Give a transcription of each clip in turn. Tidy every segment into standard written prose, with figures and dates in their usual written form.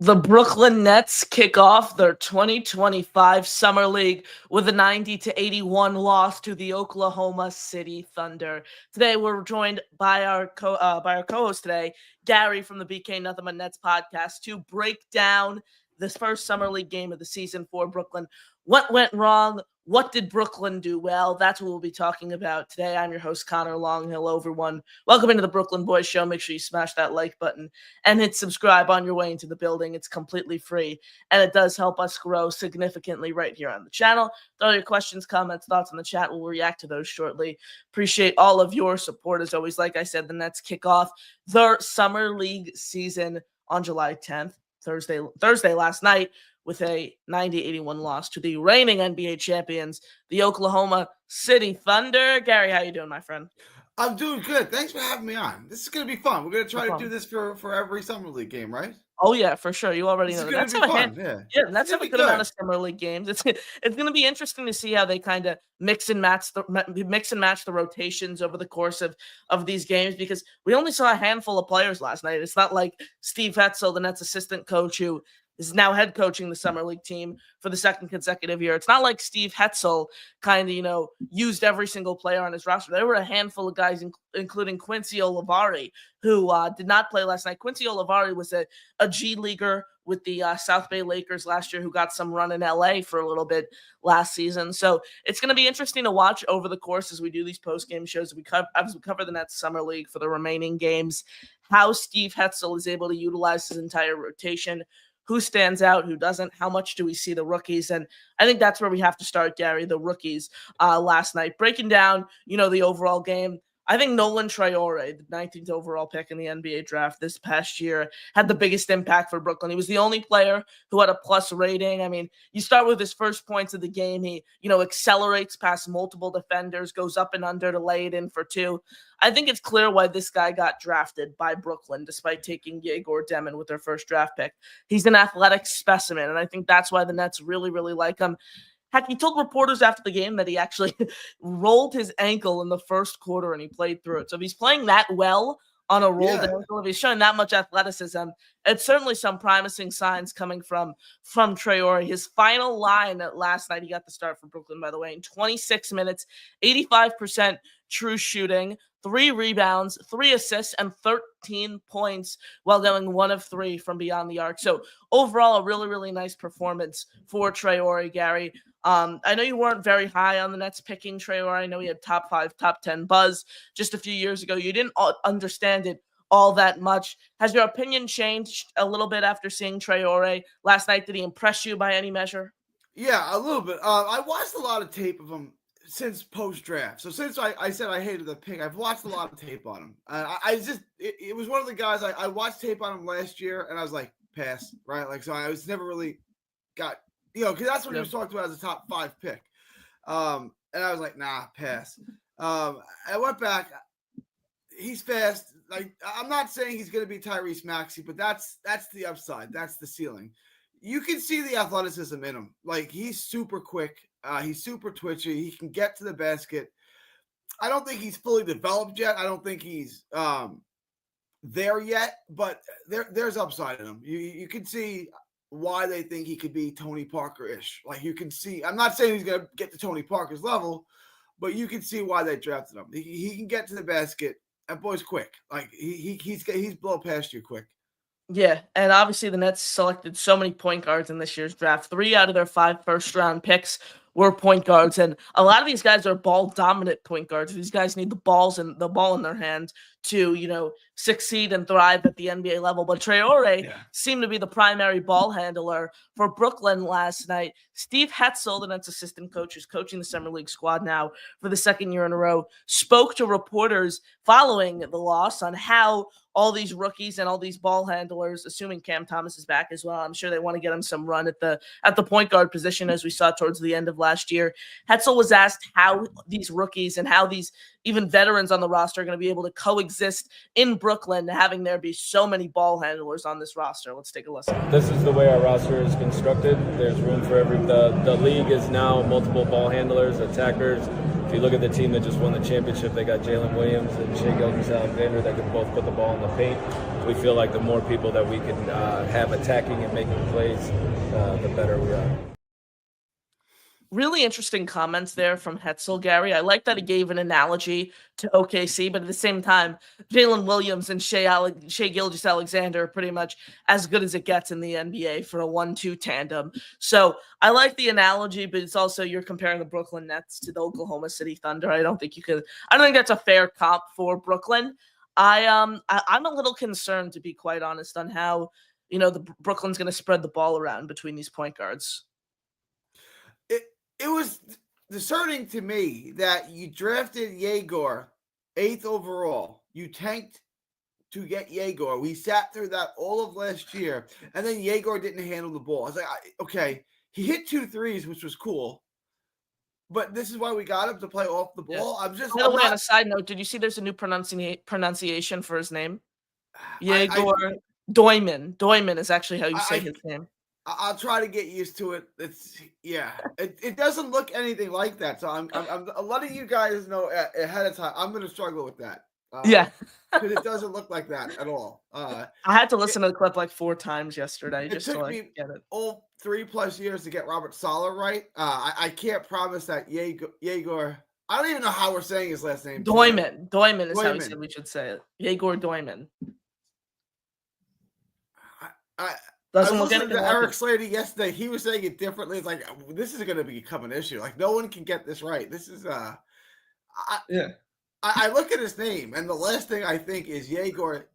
The Brooklyn Nets kick off their 2025 Summer League with a 90-81 loss to the Oklahoma City Thunder. Today, we're joined by our co-host today, Gary from the BK Nothing But Nets podcast, to break down this first Summer League game of the season for Brooklyn. What went wrong? What did Brooklyn do well? That's what we'll be talking about today. I'm your host, Connor Long. Hello, everyone. Welcome into the Brooklyn Boys Show. Make sure you smash that like button and hit subscribe on your way into the building. It's completely free, and it does help us grow significantly right here on the channel. Throw your questions, comments, thoughts in the chat. We'll react to those shortly. Appreciate all of your support. As always, like I said, the Nets kick off their Summer League season on July 10th, Thursday last night, with a 90-81 loss to the reigning NBA champions, the Oklahoma City Thunder. Gary, how you doing, my friend? I'm doing good. Thanks for having me on. This is going to be fun. We're going to try to do this for every Summer League game, right? Oh, yeah, for sure. You already know. That's fun. That's a good amount of Summer League games. It's going to be interesting to see how they kind of mix and match the rotations over the course of these games, because we only saw a handful of players last night. It's not like Steve Hetzel, the Nets assistant coach, who is now head coaching the Summer League team for the second consecutive year. It's not like Steve Hetzel kind of, used every single player on his roster. There were a handful of guys, including Quincy Olivari, who did not play last night. Quincy Olivari was a G Leaguer with the South Bay Lakers last year, who got some run in LA for a little bit last season. So it's going to be interesting to watch over the course as we do these post-game shows. As we cover the Nets Summer League for the remaining games, how Steve Hetzel is able to utilize his entire rotation, who stands out, who doesn't, how much do we see the rookies? And I think that's where we have to start, Gary, the rookies last night. Breaking down, the overall game. I think Nolan Traore, the 19th overall pick in the NBA draft this past year, had the biggest impact for Brooklyn. He was the only player who had a plus rating. I mean, you start with his first points of the game. He, accelerates past multiple defenders, goes up and under to lay it in for two. I think it's clear why this guy got drafted by Brooklyn, despite taking Yegor Demon with their first draft pick. He's an athletic specimen, and I think that's why the Nets really, really like him. Heck, he told reporters after the game that he actually rolled his ankle in the first quarter and he played through it. So if he's playing that well on a rolled ankle, if he's showing that much athleticism, it's certainly some promising signs coming from Traore. His final line last night, he got the start for Brooklyn, by the way, in 26 minutes, 85% true shooting, 3 rebounds, 3 assists, and 13 points while going 1 of 3 from beyond the arc. So overall, a really, really nice performance for Traore, Gary. I know you weren't very high on the Nets picking Traore. I know he had top 5, top 10 buzz just a few years ago. You didn't understand it all that much. Has your opinion changed a little bit after seeing Traore last night? Did he impress you by any measure? Yeah, a little bit. I watched a lot of tape of him since post-draft. So since I said I hated the pick, I've watched a lot of tape on him. It was one of the guys I watched tape on him last year, and I was like, pass, right? Like, so I was never really got, because that's what he was talked about as a top 5 pick. And I was like, nah, pass. I went back. He's fast. Like, I'm not saying he's going to be Tyrese Maxey, but that's the upside. That's the ceiling. You can see the athleticism in him. Like, he's super quick. He's super twitchy. He can get to the basket. I don't think he's fully developed yet. I don't think he's there yet, but there's upside in him. You can see why they think he could be Tony Parker-ish. Like, you can see, I'm not saying he's going to get to Tony Parker's level, but you can see why they drafted him. He can get to the basket. That boy's quick. Like, he's blow past you quick. Yeah, and obviously the Nets selected so many point guards in this year's draft. 3 out of their 5 first-round picks were point guards, and a lot of these guys are ball-dominant point guards. These guys need the ball in their hands to, succeed and thrive at the NBA level. But Traore seemed to be the primary ball handler for Brooklyn last night. Steve Hetzel, the Nets assistant coach, who's coaching the Summer League squad now for the second year in a row, spoke to reporters following the loss on how all these rookies and all these ball handlers, assuming Cam Thomas is back as well, I'm sure they want to get him some run at the point guard position, as we saw towards the end of last year. Hetzel was asked how these rookies and how these even veterans on the roster are going to be able to coexist in Brooklyn, having there be so many ball handlers on this roster. Let's take a listen. This is the way our roster is constructed. There's room for the league is now multiple ball handlers, attackers, if you look at the team that just won the championship, they got Jalen Williams and Shai Gilgeous-Alexander that can both put the ball in the paint. We feel like the more people that we can have attacking and making plays, the better we are. Really interesting comments there from Hetzel, Gary. I like that he gave an analogy to OKC, but at the same time, Jalen Williams and Shai Gilgeous-Alexander are pretty much as good as it gets in the NBA for a 1-2 tandem. So I like the analogy, but it's also you're comparing the Brooklyn Nets to the Oklahoma City Thunder. I don't think that's a fair comp for Brooklyn. I'm a little concerned, to be quite honest, on how the Brooklyn's going to spread the ball around between these point guards. It was discerning to me that you drafted Yegor 8th overall. You tanked to get Yegor. We sat through that all of last year, and then Yegor didn't handle the ball. I was like, okay, he hit 2 threes, which was cool, but this is why we got him to play off the ball. Yeah. On a side note, did you see there's a new pronunciation for his name? Yegor Doyman. Doyman is actually how you say his name. I'll try to get used to it. It doesn't look anything like that. So I'm letting you guys know ahead of time. I'm going to struggle with that. Because it doesn't look like that at all. I had to listen to the clip like 4 times yesterday just to get it. All 3+ years to get Robert Saleh right. I can't promise that Yegor. I don't even know how we're saying his last name. Doyman is how he said we should say it. Yegor Doyman. I was listening to Eric Slater yesterday. He was saying it differently. It's like, this is going to become an issue. Like, no one can get this right. This is I look at his name, and the last thing I think is Yegor.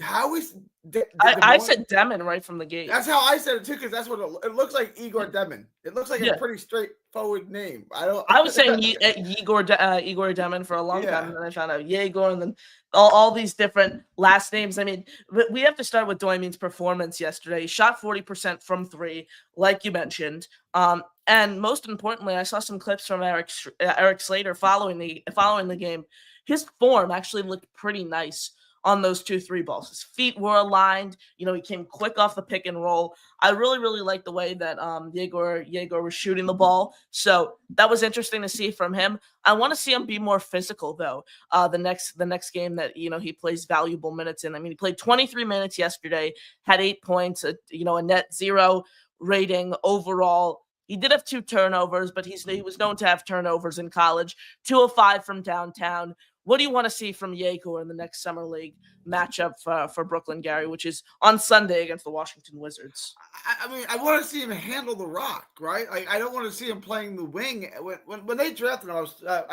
I said Demon right from the gate. That's how I said it too, because that's what it looks like. Igor Demon. It looks like a pretty straightforward name. I was saying Igor Demon for a long time, and then I found out Yegor, and then all these different last names. I mean, we have to start with Doyman's performance yesterday. He shot 40% from 3, like you mentioned. And most importantly, I saw some clips from Eric Slater following the game. His form actually looked pretty nice on those 2 3 balls. His feet were aligned. He came quick off the pick and roll. I really, really like the way that Yegor was shooting the ball. So that was interesting to see from him. I want to see him be more physical, though, the next game that, he plays valuable minutes in. I mean, he played 23 minutes yesterday, had 8 points, a net 0 rating overall. He did have 2 turnovers, but he was known to have turnovers in college. 2 of 5 from downtown. What do you want to see from Yegor in the next Summer League matchup for Brooklyn, Gary, which is on Sunday against the Washington Wizards? I mean, I want to see him handle the rock, right? Like, I don't want to see him playing the wing. When they drafted him, I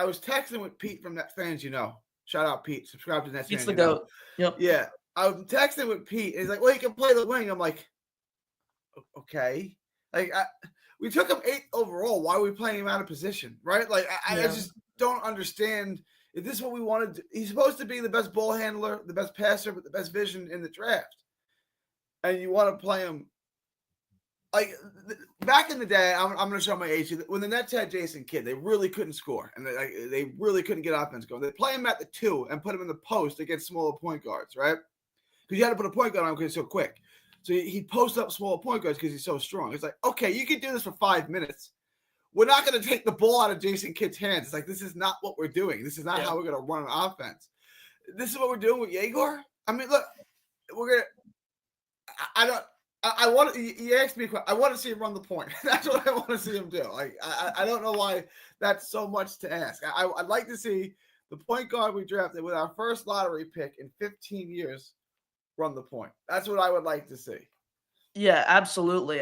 was texting with Pete from Net Fans, Shout out Pete. Subscribe to Net Fans. He's the GOAT. Yep. Yeah. I'm texting with Pete, and he's like, well, he can play the wing. I'm like, okay. Like, we took him 8th overall. Why are we playing him out of position, right? Like, I just don't understand. If this is what we wanted to, he's supposed to be the best ball handler, the best passer, but the best vision in the draft. And you want to play him like back in the day. I'm going to show my age. When the Nets had Jason Kidd, they really couldn't score, and they really couldn't get offense going. They play him at the 2 and put him in the post against smaller point guards, right? Because you had to put a point guard on him because he's so quick. So he'd post up smaller point guards because he's so strong. It's like, okay, you can do this for 5 minutes. We're not going to take the ball out of Jason Kidd's hands. It's like, this is not what we're doing. This is not how we're going to run an offense. This is what we're doing with Yegor. I mean, look, I want to, you asked me, I want to see him run the point. That's what I want to see him do. Like, I don't know why that's so much to ask. I'd like to see the point guard we drafted with our first lottery pick in 15 years run the point. That's what I would like to see. Yeah, absolutely.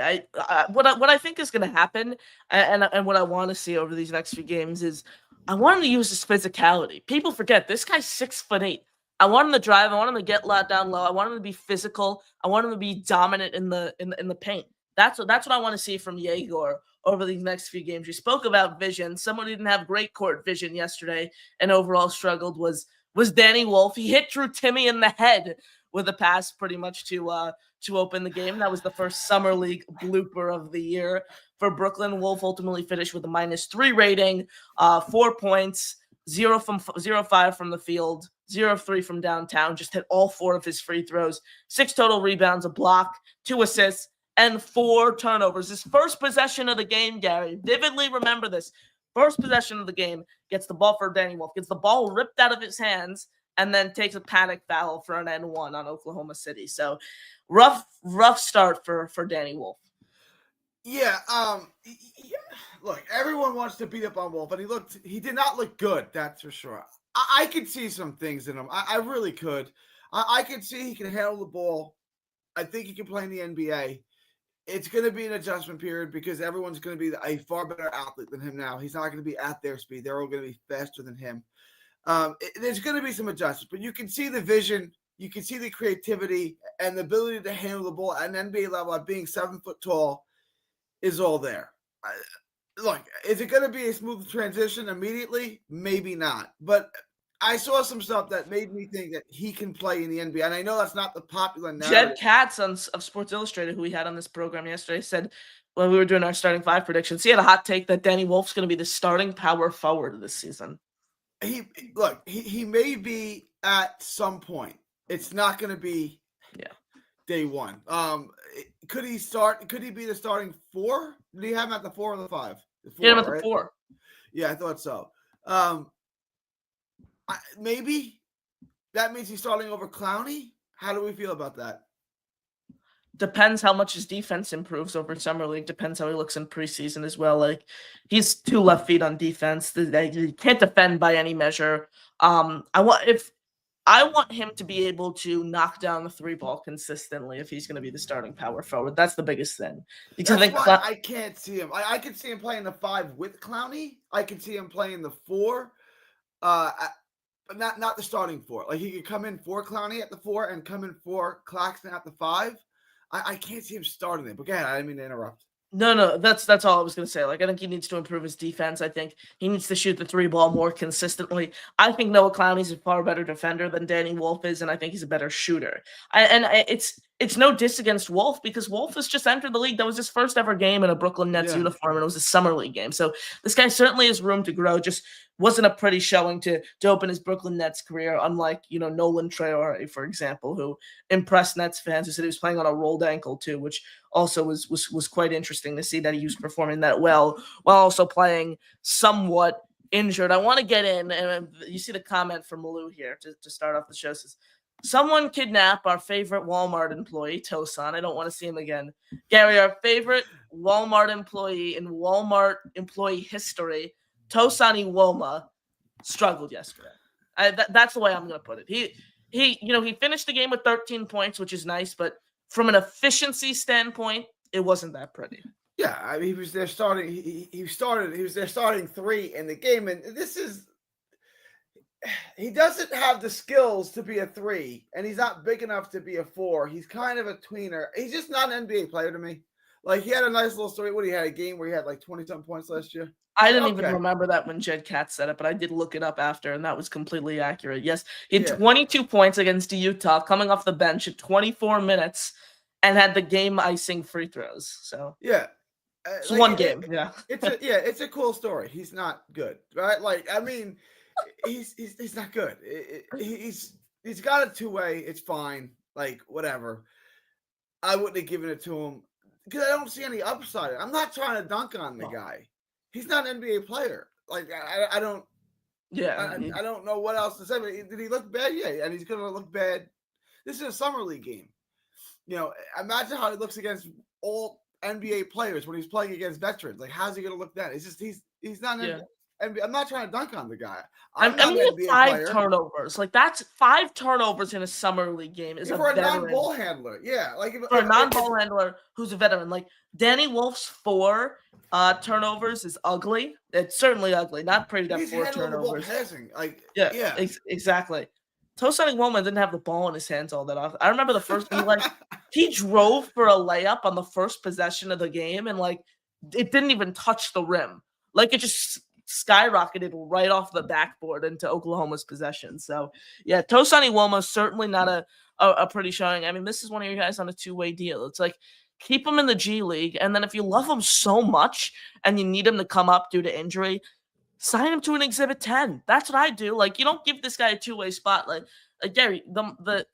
What I think is going to happen, and what I want to see over these next few games is, I want him to use his physicality. People forget this guy's 6'8". I want him to drive. I want him to get down low. I want him to be physical. I want him to be dominant in the paint. That's what I want to see from Yegor over these next few games. You spoke about vision. Someone who didn't have great court vision yesterday and overall struggled was Danny Wolf. He hit Drew Timme in the head with a pass pretty much to open the game. That was the first Summer League blooper of the year for Brooklyn. Wolf ultimately finished with a -3 rating, 4 points, 0-5 from the field, 0 of 3 from downtown, just hit all 4 of his free throws, 6 total rebounds, a block, 2 assists, and 4 turnovers. His first possession of the game, Gary, vividly remember this. first possession of the game, gets the ball for Danny Wolf, gets the ball ripped out of his hands, and then takes a panic foul for an N1 on Oklahoma City. So rough start for Danny Wolf. Yeah, look, everyone wants to beat up on Wolf, and he did not look good, that's for sure. I could see some things in him. I really could. I could see he can handle the ball. I think he can play in the NBA. It's going to be an adjustment period because everyone's going to be a far better athlete than him now. He's not going to be at their speed. They're all going to be faster than him. There's going to be some adjustments, but you can see the vision. You can see the creativity and the ability to handle the ball at an NBA level at being 7 foot tall is all there. Look, is it going to be a smooth transition immediately? Maybe not. But I saw some stuff that made me think that he can play in the NBA. And I know that's not the popular narrative. Jed Katz of Sports Illustrated, who we had on this program yesterday, said when we were doing our starting five predictions, he had a hot take that Danny Wolf's going to be the starting power forward this season. He may be at some point. It's not going to be day one. Could he start? Could he be the starting 4? Did he have him at the 4 or the 5? The 4, he had him at the 4. Yeah, I thought so. Maybe that means he's starting over Clowney. How do we feel about that? Depends how much his defense improves over Summer League. Depends how he looks in preseason as well. Like, he's 2 left feet on defense. He can't defend by any measure. I want him to be able to knock down the 3-ball consistently if he's going to be the starting power forward. That's the biggest thing. Because I can't see him. I can see him playing the 5 with Clowney. I can see him playing the 4, but not the starting 4. Like, he could come in for Clowney at the 4 and come in for Claxton at the 5. I can't see him starting it. But again, I didn't mean to interrupt. No, that's all I was going to say. Like, I think he needs to improve his defense. I think he needs to shoot the 3-ball more consistently. I think Noah Clowney's a far better defender than Danny Wolf is, and I think he's a better shooter. It's no diss against Wolf because Wolf has just entered the league. That was his first ever game in a Brooklyn Nets uniform, and it was a summer league game. So this guy certainly has room to grow. Just wasn't a pretty showing to open his Brooklyn Nets career, unlike, Nolan Traore, for example, who impressed Nets fans who said he was playing on a rolled ankle too, which also was quite interesting to see that he was performing that well while also playing somewhat injured. I want to get in, and you see the comment from Malou here to start off the show. Says, someone kidnap our favorite Walmart employee, Tosan. I don't want to see him again. Gary, our favorite Walmart employee in Walmart employee history, Tosan Iwoma, struggled yesterday. That's the way I'm going to put it. He finished the game with 13 points, which is nice, but from an efficiency standpoint, it wasn't that pretty. Yeah, I mean, he was there starting. He was there starting 3 in the game, and he doesn't have the skills to be a 3, and he's not big enough to be a 4. He's kind of a tweener. He's just not an NBA player to me. Like, he had a nice little story. He had a game where he had like 20-something points last year. I didn't even remember that when Jed Katz said it, but I did look it up after, and that was completely accurate. Yes, he had 22 points against Utah, coming off the bench at 24 minutes, and had the game-icing free throws. So it's one game. It's a cool story. He's not good, right? Like, I mean, he's not good. He's got a 2-way. It's fine. Like, whatever. I wouldn't have given it to him because I don't see any upside. I'm not trying to dunk on the guy. He's not an NBA player. Like, I don't. Yeah, I don't know what else to say. But did he look bad? Yeah, and he's going to look bad. This is a summer league game. Imagine how he looks against all NBA players when he's playing against veterans. Like, how's he going to look then? It's just he's not an NBA. I'm not trying to dunk on the guy. I'm not an NBA 5 player. turnovers. Like, that's 5 turnovers in a summer league game is for a non-ball handler. Yeah, like for a non-ball handler who's a veteran. Like, Danny Wolf's 4 turnovers is ugly. It's certainly ugly. Not pretty to have 4 turnovers. Passing. Like, exactly. Tosan Iwoma didn't have the ball in his hands all that often. I remember the first he drove for a layup on the first possession of the game, and like it didn't even touch the rim. Like, it just skyrocketed right off the backboard into Oklahoma's possession. So yeah, Tosan Iwoma is certainly not a pretty showing. I mean, this is one of your guys on a 2-way deal. It's like, keep him in the G League, and then if you love him so much and you need him to come up due to injury, sign him to an Exhibit 10. That's what I do. Like, you don't give this guy a 2-way spot. Like Gary,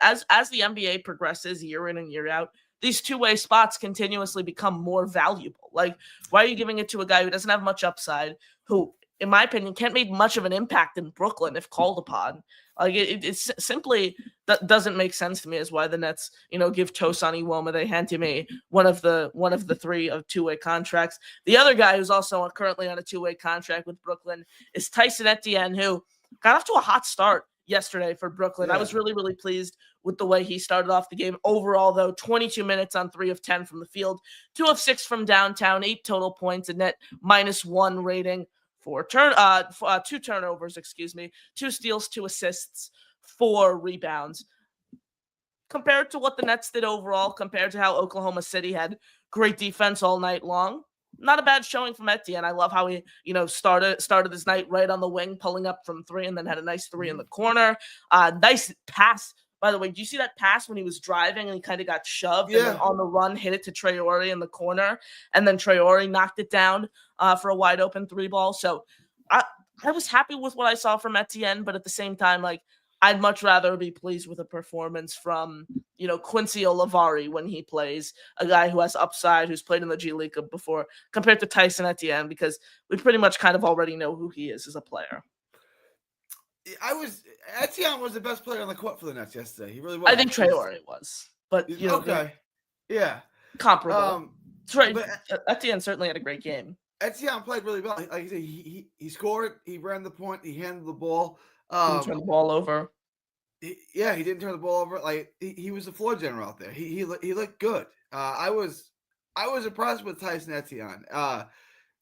as the NBA progresses year in and year out, these 2-way spots continuously become more valuable. Like, why are you giving it to a guy who doesn't have much upside, who in my opinion, can't make much of an impact in Brooklyn if called upon. Like it simply that doesn't make sense to me as why the Nets, give Tosan Iwoma. They hand to me one of the three of two-way contracts. The other guy who's also currently on a two-way contract with Brooklyn is Tyson Etienne, who got off to a hot start yesterday for Brooklyn. Yeah. I was really, really pleased with the way he started off the game. Overall, though, 22 minutes on 3 of 10 from the field, 2 of 6 from downtown, 8 total points, a net -1 rating. 2 turnovers, 2 steals, 2 assists, 4 rebounds. Compared to what the Nets did overall, compared to how Oklahoma City had great defense all night long, not a bad showing from Etienne. I love how he, started his night right on the wing, pulling up from 3, and then had a nice 3 in the corner. Nice pass. By the way, do you see that pass when he was driving and he kind of got shoved and then on the run hit it to Traore in the corner, and then Traore knocked it down for a wide open 3 ball. So I was happy with what I saw from Etienne, but at the same time, like, I'd much rather be pleased with a performance from, Quincy Olivari when he plays, a guy who has upside, who's played in the G League before, compared to Tyson Etienne, because we pretty much kind of already know who he is as a player. Etienne was the best player on the court for the Nets yesterday. He really was. I think Traore was, but okay, yeah, comparable. But Etienne certainly had a great game. Etienne played really well. Like I said, he scored. He ran the point. He handled the ball. Didn't turn the ball over. He didn't turn the ball over. Like he was the floor general out there. He looked good. I was impressed with Tyson Etienne.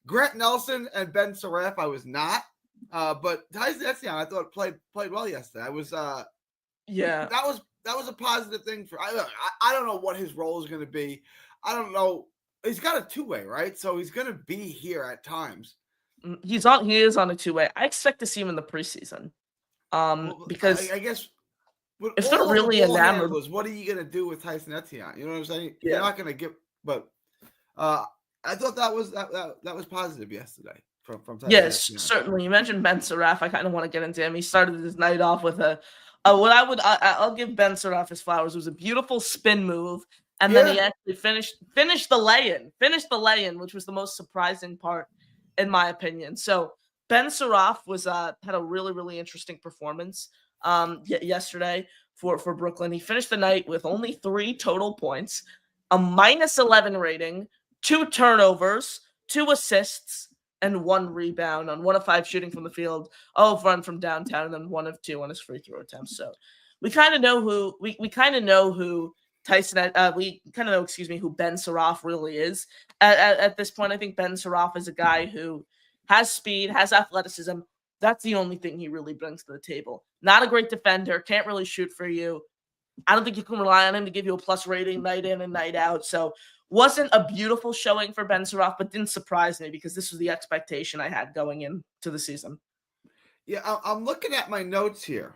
Grant Nelson and Ben Saraf, I was not. But Tyson Etienne, I thought played well yesterday. I was that was a positive thing for. I don't know what his role is going to be. I don't know. He's got a two-way, right? So he's going to be here at times. He is on a two-way. I expect to see him in the preseason. Because I guess if they're really enamored, what are you going to do with Tyson Etienne? You know what I'm saying? Yeah. You're not going to get. But I thought that was positive yesterday from Tyson. Yes, Etienne. Certainly. You mentioned Ben Saraf. I kind of want to get into him. He started his night off with I'll give Ben Saraf his flowers. It was a beautiful spin move. And then he actually finished the lay-in, which was the most surprising part, in my opinion. So Ben Saraf had a really, really interesting performance yesterday for Brooklyn. He finished the night with only 3 total points, a -11 rating, 2 turnovers, 2 assists, and 1 rebound on 1 of 5 shooting from the field, 0 of 1 from downtown, and then 1 of 2 on his free throw attempts. So we kind of know who Tyson, we kind of know, who Ben Saraf really is. At this point, I think Ben Saraf is a guy who has speed, has athleticism. That's the only thing he really brings to the table. Not a great defender, can't really shoot for you. I don't think you can rely on him to give you a plus rating night in and night out. So wasn't a beautiful showing for Ben Saraf, but didn't surprise me because this was the expectation I had going into the season. Yeah, I'm looking at my notes here.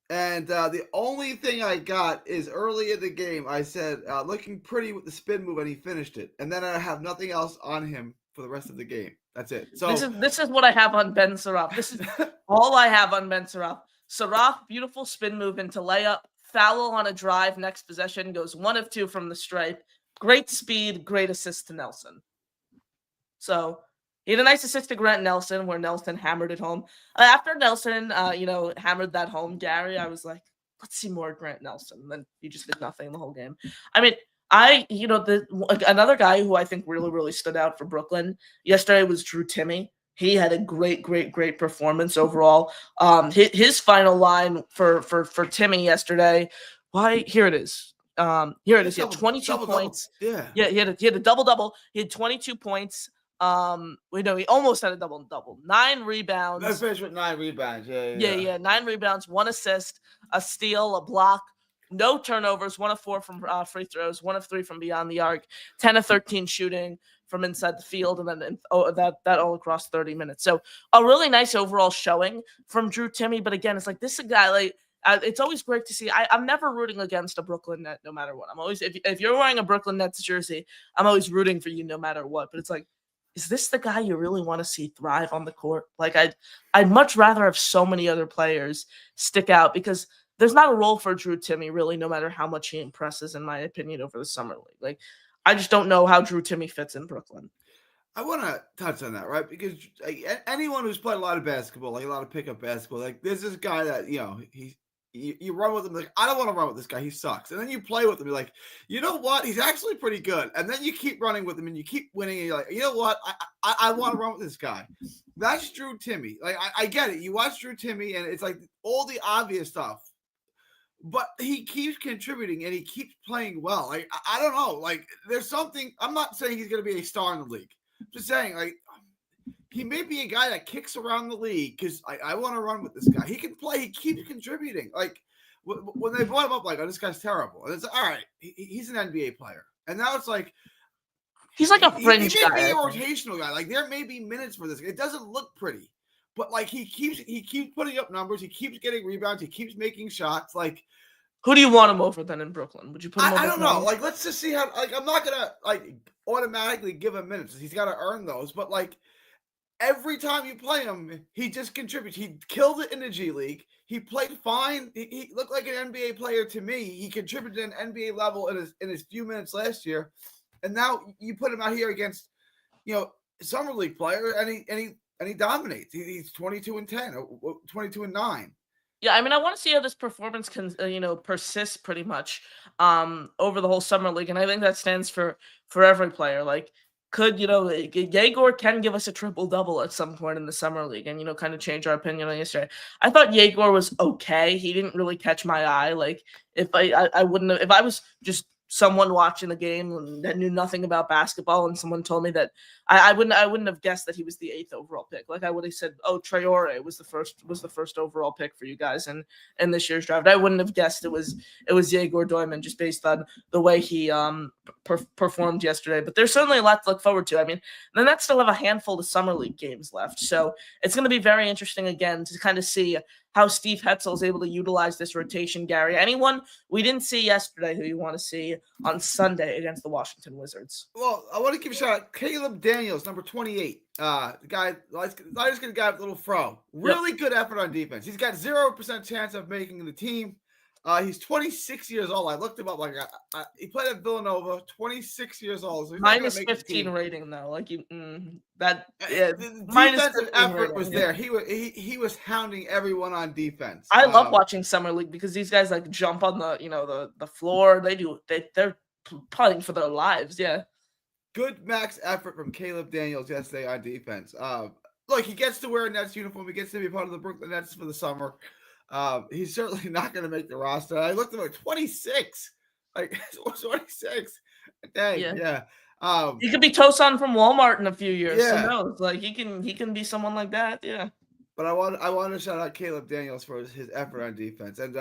And the only thing I got is early in the game, I said, looking pretty with the spin move, and he finished it. And then I have nothing else on him for the rest of the game. That's it. So this is what I have on Ben Saraf. This is all I have on Ben Saraf. Saraf, beautiful spin move into layup, foul on a drive, next possession, goes 1 of 2 from the stripe. Great speed, great assist to Nelson. So he had a nice assist to Grant Nelson where Nelson hammered it home. After Nelson, hammered that home, Gary, I was like, let's see more Grant Nelson. And then he just did nothing the whole game. I mean, another guy who I think really, really stood out for Brooklyn yesterday was Drew Timme. He had a great, great, great performance overall. His final line for Timme yesterday. Here it is. He had 22 points. Yeah, he had a double-double. He had 22 points. He almost had a double-double. 9 rebounds. Let's finish with 9 rebounds. Yeah. 9 rebounds, 1 assist, a steal, a block, no turnovers, 1 of 4 from free throws, 1 of 3 from beyond the arc, 10 of 13 shooting from inside the field, and then that all across 30 minutes. So a really nice overall showing from Drew Timme. But again, it's like this is a guy like. It's always great to see. I'm never rooting against a Brooklyn Net, no matter what. I'm always if you're wearing a Brooklyn Nets jersey, I'm always rooting for you, no matter what. But it's like, is this the guy you really want to see thrive on the court? Like I'd much rather have so many other players stick out because there's not a role for Drew Timme really, no matter how much he impresses, in my opinion, over the summer league. Like I just don't know how Drew Timme fits in Brooklyn. I want to touch on that, right? Because anyone who's played a lot of basketball, like a lot of pickup basketball, like there's this guy that you run with him, like I don't want to run with this guy, he sucks, and then you play with him, you're like, you know what, he's actually pretty good, and then you keep running with him and you keep winning, and you're like, you know what, I want to run with this guy. That's Drew Timme. Like I get it. You watch Drew Timme, and it's like all the obvious stuff. But he keeps contributing and he keeps playing well. Like I don't know. Like there's something. I'm not saying he's going to be a star in the league. Just saying, like, he may be a guy that kicks around the league because I want to run with this guy. He can play. He keeps contributing. Like, when they brought him up, like, oh, this guy's terrible. And it's all right. He's an NBA player. And now it's like, he's like a fringe he may guy. be a rotational guy. Like, there may be minutes for this. It doesn't look pretty. But, like, he keeps putting up numbers. He keeps getting rebounds. He keeps making shots. Like, who do you want him over then in Brooklyn? Would you put him over? I don't know. Like, let's just see how. Like, I'm not gonna like automatically give him minutes. He's got to earn those. But like, every time you play him, he just contributes. He killed it in the G League. He played fine. He looked like an NBA player to me. He contributed at an NBA level in his few minutes last year, and now you put him out here against, summer league player, and he dominates. He's 22-10, or 22-9. Yeah, I mean, I want to see how this performance can, persist pretty much over the whole summer league, and I think that stands for every player. Like, could Yegor can give us a triple double at some point in the summer league, and kind of change our opinion on yesterday. I thought Yegor was okay. He didn't really catch my eye. Like, if I wouldn't have, if I was just someone watching the game that knew nothing about basketball, and someone told me that I wouldn't have guessed that he was the 8th overall pick. Like, I would have said, oh, Traore was the first overall pick for you guys in this year's draft. I wouldn't have guessed it was Yegor Doyman just based on the way he performed yesterday. But there's certainly a lot to look forward to. I mean, the Nets still have a handful of summer league games left, so it's going to be very interesting again to kind of see how Steve Hetzel is able to utilize this rotation. Gary, anyone we didn't see yesterday who you want to see on Sunday against the Washington Wizards? Well, I want to give a shout out Caleb Daniels, number 28. The guy, I just get a guy with a little fro. Really good effort on defense. He's got 0% chance of making the team. He's 26 years old. I looked him up. Like he played at Villanova. 26 years old. So minus 15 rating though. Like the minus defensive effort rating, was there. He was hounding everyone on defense. I love watching summer league because these guys like jump on the floor. They're playing for their lives. Yeah. Good max effort from Caleb Daniels yesterday on defense. Look, he gets to wear a Nets uniform. He gets to be part of the Brooklyn Nets for the summer. He's certainly not going to make the roster. I looked at him like 26. Like 26. Dang, yeah. He could be Tosan from Walmart in a few years. Yeah. Who knows? Like he can be someone like that. Yeah. But I want to shout out Caleb Daniels for his effort on defense. And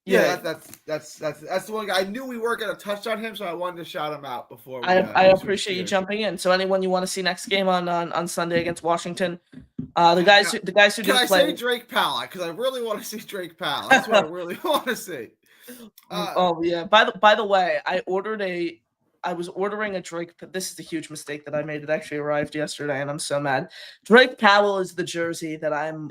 that's the one guy. I knew we weren't going to touch on him, so I wanted to shout him out before. I appreciate you jumping in. So anyone you want to see next game on Sunday against Washington? The guys who didn't play. Can I say Drake Powell? Because I really want to see Drake Powell. That's what I really want to see. Oh yeah. By the way, I was ordering a Drake. This is a huge mistake that I made. It actually arrived yesterday, and I'm so mad. Drake Powell is the jersey that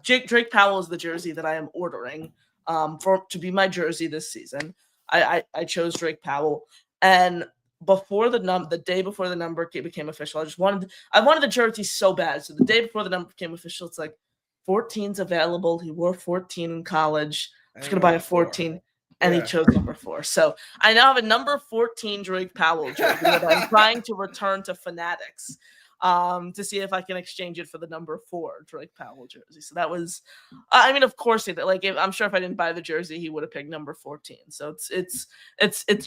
Drake Powell is the jersey that I am ordering to be my jersey this season. I chose Drake Powell, and before the day before the number became official, I wanted the jersey so bad. So the day before the number became official, it's like 14's available. He wore 14 in college. I'm just gonna buy a 14, and he chose number 4. So I now have a number 14 Drake Powell jersey that I'm trying to return to Fanatics to see if I can exchange it for the number 4 Drake Powell jersey. So that was, of course, I'm sure if I didn't buy the jersey, he would have picked number 14. So it's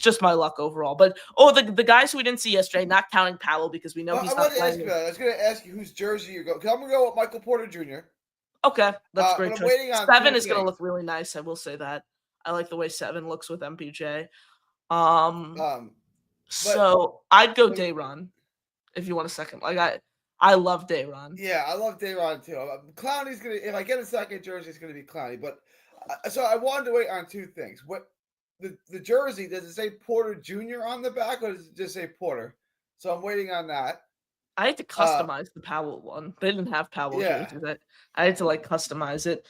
just my luck overall. But the guys who we didn't see yesterday, not counting Powell because we know he's not playing. I was going to ask you whose jersey you're going. I'm going to go with Michael Porter Jr. Okay, that's great. 7 is going to look really nice. I will say that. I like the way 7 looks with MPJ. So I'd go Day'Ron if you want a second. Like I love Day'Ron. Yeah, I love Day'Ron too. Clowney's gonna. If I get a second jersey, it's gonna be Clowney. But so I wanted to wait on two things. What the jersey, does it say Porter Jr. on the back, or does it just say Porter? So I'm waiting on that. I had to customize the Powell one. They didn't have Powell jerseys. I had to customize it.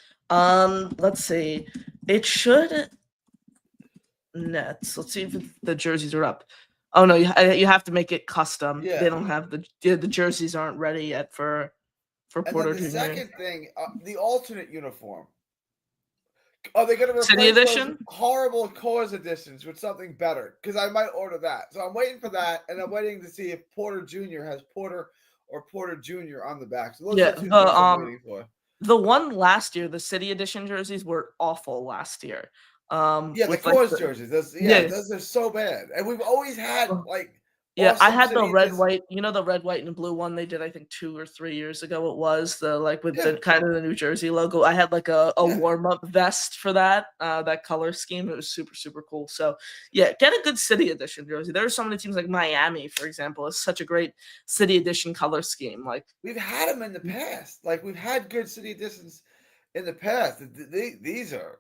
Let's see. It should Nets. Let's see if the jerseys are up. Oh no, you have to make it custom. Yeah. They don't have the jerseys aren't ready yet for And then Porter the Jr. second thing, the alternate uniform. Are they going to City replace those edition? horrible Coors editions with something better? Because I might order that. So I'm waiting for that, and I'm waiting to see if Porter Jr. has Porter or Porter Jr. on the back. So those Yeah, are the two things I'm waiting for. the one last year, the City Edition jerseys were awful last year. Yeah, the with, like, Coors jerseys. Those, Yeah. those are so bad. And we've always had like Yeah, I awesome had the City red, editions. white, the red, white, and blue one they did, I think 2 or 3 years ago it was, the like with Yeah. the kind of the New Jersey logo. I had like a Yeah. warm-up vest for that color scheme. It was super, super cool. So yeah, get a good City Edition jersey. There are so many teams like Miami, for example, is such a great City Edition color scheme. Like We've had them in the past. Like we've had good City editions in the past. These are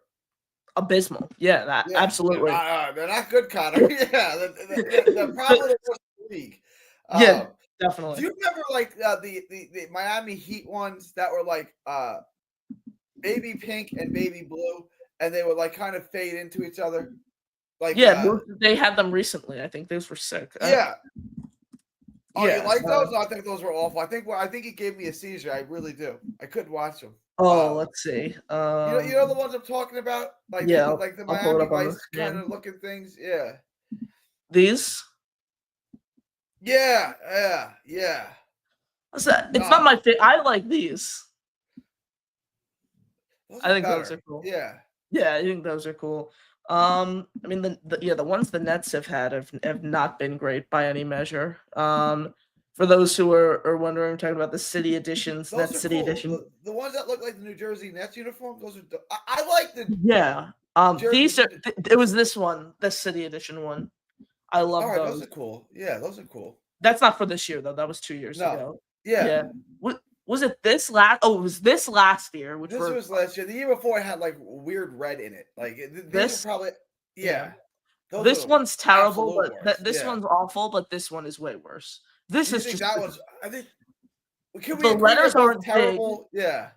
abysmal. Yeah, yeah, absolutely. they're not good, Connor. Yeah, the problem is the league. Yeah, Do definitely. you remember like the Miami Heat ones that were like baby pink and baby blue, and they would like kind of fade into each other? Like Yeah, they had them recently. I think those were sick. yeah. Oh, yeah, you like those? I think those were awful. I think it gave me a seizure. I really do. I couldn't watch them. Let's see. You know the ones I'm talking about? Like Yeah, like the I'll pull it Miami up on the Vice kind screen. of looking things. Yeah. These? Yeah. What's that? It's not my favorite. I like these. Those I think are those better. are cool. Yeah. Yeah, I think those are cool. I mean the ones the Nets have had have not been great by any measure. For those who are wondering, I'm talking about the City editions, Those Net are City cool. edition. The ones that look like the New Jersey Nets uniform, those are I like the Yeah. These are it was this one, the City edition one. I love all right, those. those are cool. Yeah, those are cool. That's not for this year though. That was 2 years No. ago. Yeah. Yeah. What was it this last? Oh, it was this last year, which This were was last year. The year before it had like weird red in it. Like these This? are probably yeah. Those this are one's terrible, absolute but worst. this Yeah. one's awful, but this one is way worse. This Do you is think just that was? I think. Can we the agree letters they're both aren't big. terrible? Yeah.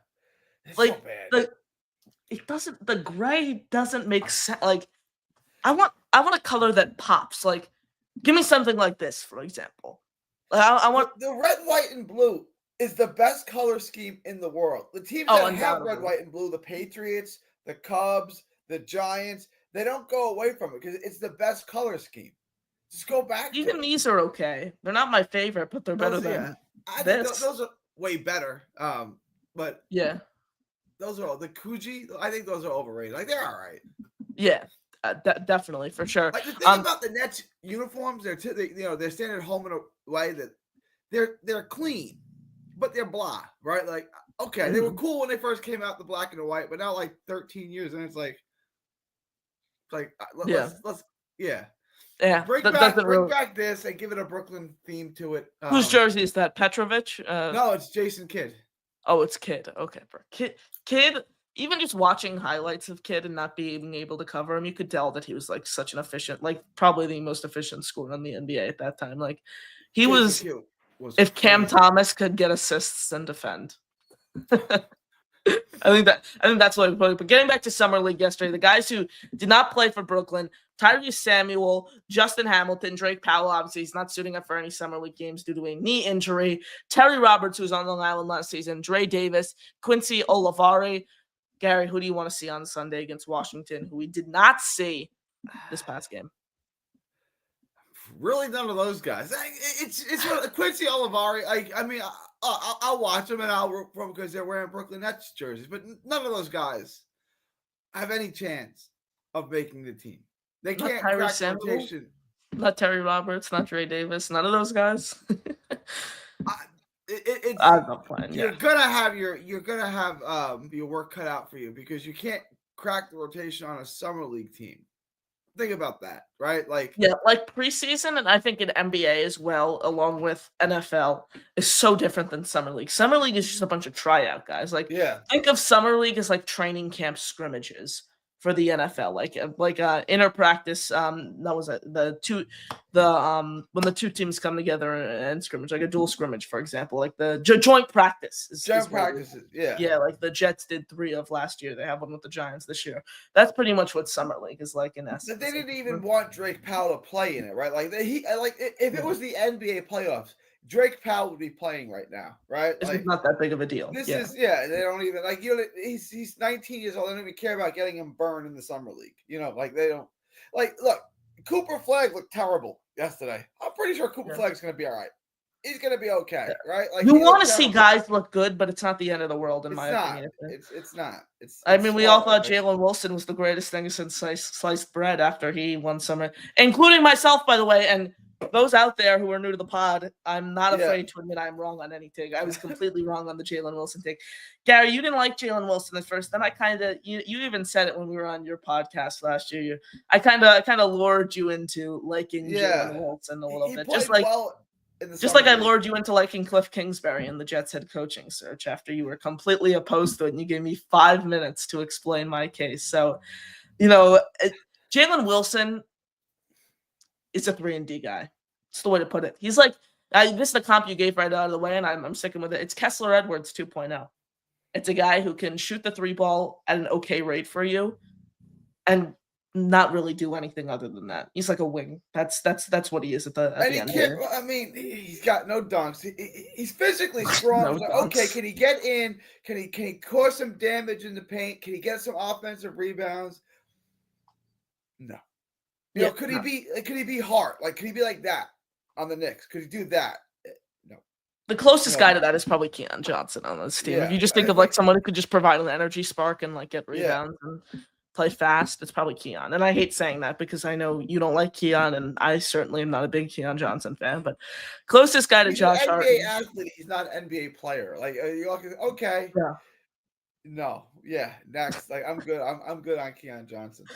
It's so Like bad. the gray doesn't make sense. Like I want a color that pops. Like give me something like this, for example. Like, I want The red, white, and blue is the best color scheme in the world. The teams Oh, that have red, undoubtedly. white, and blue, the Patriots, the Cubs, the Giants, they don't go away from it because it's the best color scheme. Just go back to even it. these are okay. They're not my favorite, but they're better Those, than I think this. those are way better. But Yeah. those are all the Kuji. I think those are overrated. Like they're all right. Yeah. Definitely for sure. Like the thing about the Nets uniforms, they're they're standard home and away that they're clean, but they're blah, right? Like okay, they were cool when they first came out, the black and the white, but now like 13 years and it's like let's Yeah. bring back this and give it a Brooklyn theme to it. Whose jersey is that? Petrovic? No, it's Jason Kidd. Oh, it's Kidd. Okay, Kidd. Even just watching highlights of Kidd and not being able to cover him, you could tell that he was like such an efficient, like probably the most efficient scorer in the NBA at that time. Like he was. If Cam Thomas could get assists and defend. I think that's what I put. But getting back to Summer League yesterday, the guys who did not play for Brooklyn, Tyrese Samuel, Justin Hamilton, Drake Powell, obviously he's not suiting up for any Summer League games due to a knee injury. Terry Roberts, who was on Long Island last season, Dre Davis, Quincy Olivari. Gary, who do you want to see on Sunday against Washington, who we did not see this past game? Really, none of those guys. It's Quincy Olivari. I mean, I'll watch them and I'll root for them because they're wearing Brooklyn Nets jerseys. But none of those guys have any chance of making the team. They can't crack the rotation. Not Terry Roberts, not Dre Davis, none of those guys. I'm not playing. You're gonna have your work cut out for you because you can't crack the rotation on a summer league team. Think about that, right? Like preseason, and I think in NBA as well, along with NFL, is so different than summer league. Summer league is just a bunch of tryout guys. Think of summer league as like training camp scrimmages. for the NFL, like inter practice. That was when the two teams come together and scrimmage, like a dual scrimmage, for example, like the joint practice. Joint practices, yeah. Yeah, like the Jets did 3 of last year. They have one with the Giants this year. That's pretty much what summer league is like in essence. But they didn't even want Drake Powell to play in it, right? Like if it was the NBA playoffs, Drake Powell would be playing right now, right? It's Like, not that big of a deal. This is they don't even like he's 19 years old. They don't even care about getting him burned in the summer league. Like they don't look. Cooper Flagg looked terrible yesterday. I'm pretty sure Cooper Flagg's going to be all right. He's going to be okay, right? Like you want to see guys look good, but it's not the end of the world in my opinion. It's not. I mean, we all thought Jalen Wilson was the greatest thing since sliced bread after he won summer, including myself, by the way, and. Those out there who are new to the pod, I'm not afraid to admit I'm wrong on any take. I was completely wrong on the Jalen Wilson take. Gary, you didn't like Jalen Wilson at first. Then I kind of you even said it when we were on your podcast last year. I kind of lured you into liking Jalen Wilson a little bit, just like I lured you into liking Cliff Kingsbury in the Jets head coaching search after you were completely opposed to it, and you gave me 5 minutes to explain my case. So, Jalen Wilson is a 3-and-D guy. It's the way to put it. He's like, this is the comp you gave right out of the way, and I'm sticking with it. It's Kessler Edwards 2.0. It's a guy who can shoot the 3 ball at an okay rate for you and not really do anything other than that. He's like a wing. That's what he is at the end here. I mean, he's got no dunks. He's physically strong. Okay, can he get in? Can he cause some damage in the paint? Can he get some offensive rebounds? No. Could he be hard? Like, could he be like that on the Knicks? Could he do that? No. The closest guy to that is probably Keon Johnson on this team. If you just think of like someone who could just provide an energy spark and like get rebounds and play fast, it's probably Keon. And I hate saying that because I know you don't like Keon, and I certainly am not a big Keon Johnson fan. But closest guy to Josh Hart. He's an NBA athlete. He's not an NBA player. Like, okay. Yeah. No. Yeah. Next. Like, I'm good. I'm good on Keon Johnson.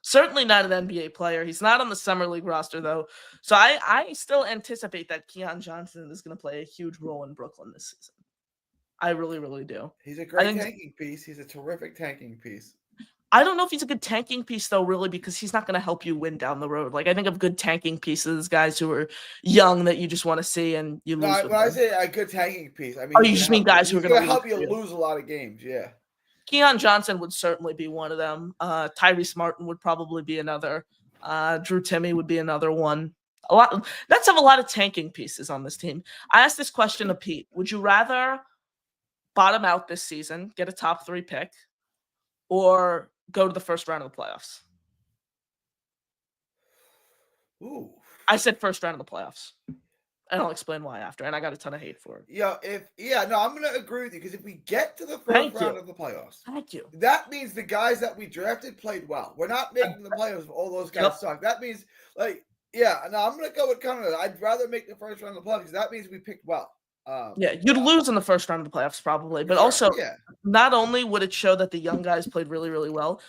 Certainly not an NBA player. He's not on the summer league roster, though. So I still anticipate that Keon Johnson is going to play a huge role in Brooklyn this season. I really, really do. He's a great tanking piece. He's a terrific tanking piece. I don't know if he's a good tanking piece, though, really, because he's not going to help you win down the road. Like, I think of good tanking pieces, guys who are young that you just want to see and you lose. When I say a good tanking piece, I mean, you just mean guys who are going to help you lose a lot of games. Yeah. Keon Johnson would certainly be one of them. Tyrese Martin would probably be another. Drew Timme would be another one. Let's have a lot of tanking pieces on this team. I asked this question to Pete. Would you rather bottom out this season, get a top 3 pick, or go to the first round of the playoffs? Ooh. I said first round of the playoffs. And I'll explain why after. And I got a ton of hate for it. I'm going to agree with you because if we get to the first round of the playoffs, that means the guys that we drafted played well. We're not making the playoffs if all those guys suck. That means, I'm going to go with Canada. I'd rather make the first round of the playoffs because that means we picked well. You'd lose in the first round of the playoffs probably. But also, not only would it show that the young guys played really, really well,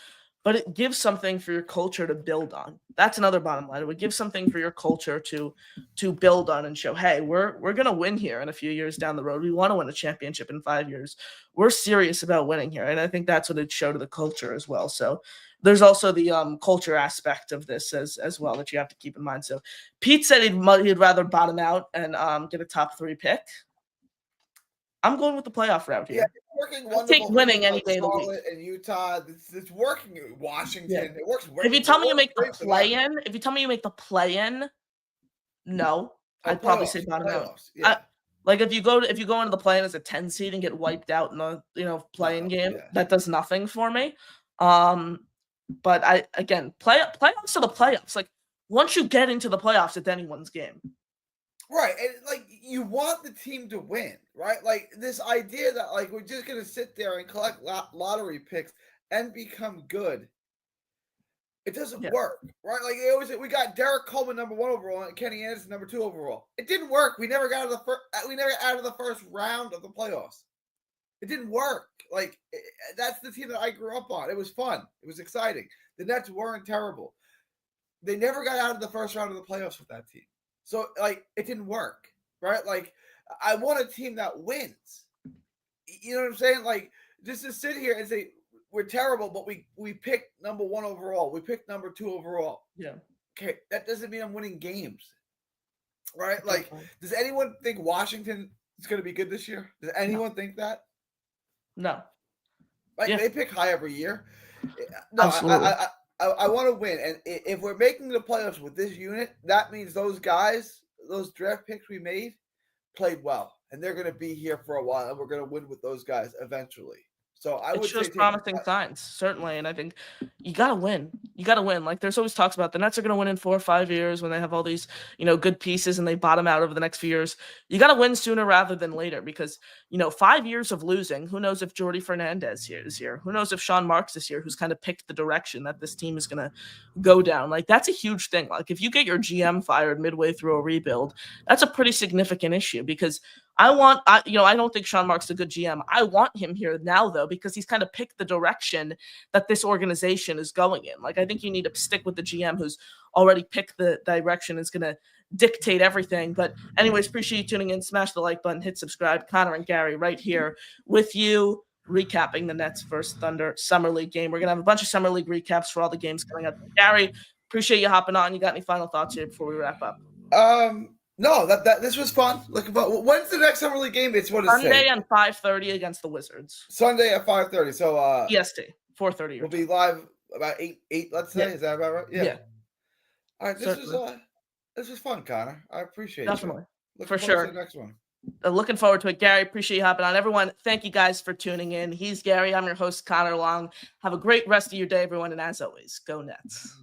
but it gives something for your culture to build on. That's another bottom line. It would give something for your culture to build on and show, hey, we're going to win here in a few years down the road. We want to win a championship in 5 years. We're serious about winning here. And I think that's what it showed to the culture as well. So there's also the culture aspect of this as well that you have to keep in mind. So Pete said he'd rather bottom out and get a top 3 pick. I'm going with the playoff route here. Yeah, it's working wonderful. Take winning any day of the week. And Utah, it's working. Washington, it works. If you tell me you make the play-in, no, I'd probably say bottom out. Yeah. Like if you go into the play-in as a 10 seed and get wiped out in the play-in game, that does nothing for me. But playoffs are the playoffs. Like once you get into the playoffs, it's anyone's game. Right, and like you want the team to win, right? Like this idea that like we're just gonna sit there and collect lottery picks and become good. It doesn't work, right? Like they always say, we got Derek Coleman number 1 overall and Kenny Anderson number 2 overall. It didn't work. We never got out of the first. We never got out of the first round of the playoffs. It didn't work. Like that's the team that I grew up on. It was fun. It was exciting. The Nets weren't terrible. They never got out of the first round of the playoffs with that team. So, like, it didn't work, right? Like, I want a team that wins. You know what I'm saying? Like, just to sit here and say, we're terrible, but we picked number 1 overall. We picked number 2 overall. Yeah. Okay, that doesn't mean I'm winning games, right? Like, Definitely. does anyone think Washington is going to be good this year? Does anyone think that? No. Like, Yeah. they pick high every year. No, Absolutely. I want to win, and if we're making the playoffs with this unit, that means those guys, those draft picks we made, played well, and they're going to be here for a while, and we're going to win with those guys eventually. So I It would shows say promising signs, certainly. And I think you got to win. You got to win. Like, there's always talks about the Nets are going to win in 4 or 5 years when they have all these, good pieces and they bottom out over the next few years. You got to win sooner rather than later because, 5 years of losing, who knows if Jordy Fernandez is here? Who knows if Sean Marks is here, who's kind of picked the direction that this team is going to go down? Like, that's a huge thing. Like, if you get your GM fired midway through a rebuild, that's a pretty significant issue because I don't think Sean Marks is a good GM. I want him here now, though, because he's kind of picked the direction that this organization is going in. Like, I think you need to stick with the GM who's already picked the direction, is going to dictate everything. But anyways, appreciate you tuning in. Smash the like button, hit subscribe. Connor and Gary right here with you, recapping the Nets versus Thunder Summer League game. We're going to have a bunch of Summer League recaps for all the games coming up. Gary, appreciate you hopping on. You got any final thoughts here before we wrap up? No, that this was fun. Looking forward. When's the next Summer League game? It's what is Sunday at 5:30 against the Wizards. Sunday at 5:30. So EST 4:30. We'll be live about 8. Let's say. Yeah. Is that about right? Yeah. All right. Certainly. This was fun, Connor. I appreciate Definitely. you. For Looking forward sure. to the next one. Looking forward to it. Gary, appreciate you hopping on. Everyone, thank you guys for tuning in. He's Gary. I'm your host, Connor Long. Have a great rest of your day, everyone. And as always, go Nets.